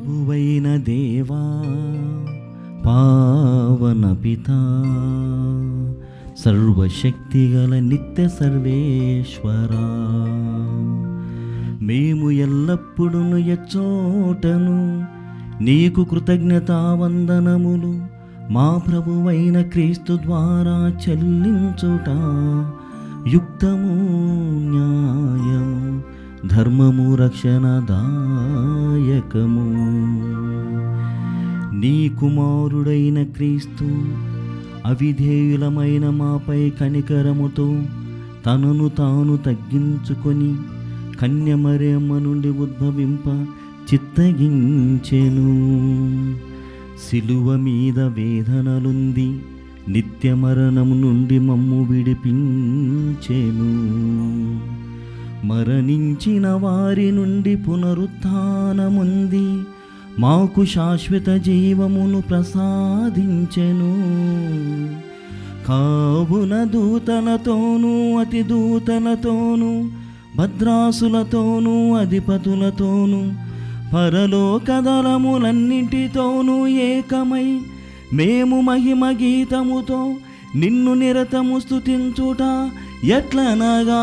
ప్రభువైన దేవా, పావన పితా, సర్వశక్తిగల నిత్య సర్వేశ్వరా, మేము ఎల్లప్పుడూ ఎచ్చోటను నీకు కృతజ్ఞతావందనములు మా ప్రభువైన క్రీస్తు ద్వారా చెల్లించుట యుక్తము, న్యాయము, ధర్మము, రక్షణదాయకము. నీ కుమారుడైన క్రీస్తు అవిధేయులమైన మాపై కనికరముతో తనను తాను తగ్గించుకొని కన్యమరియమ్మ నుండి ఉద్భవింప చిత్తగించెను. శిలువ మీద వేదనలుంది నిత్య మరణం నుండి మమ్ము విడిపించెను. మరణించిన వారి నుండి పునరుత్థానముంది మాకు శాశ్వత జీవమును ప్రసాదించెను. కావున దూతలతోనూ అతి దూతలతోనూ భద్రాసులతోనూ అధిపతులతోనూ పరలోక దళములన్నింటితోనూ ఏకమై మేము మహిమ గీతముతో నిన్ను నిరతము స్తుతించుట ఎట్లనగా,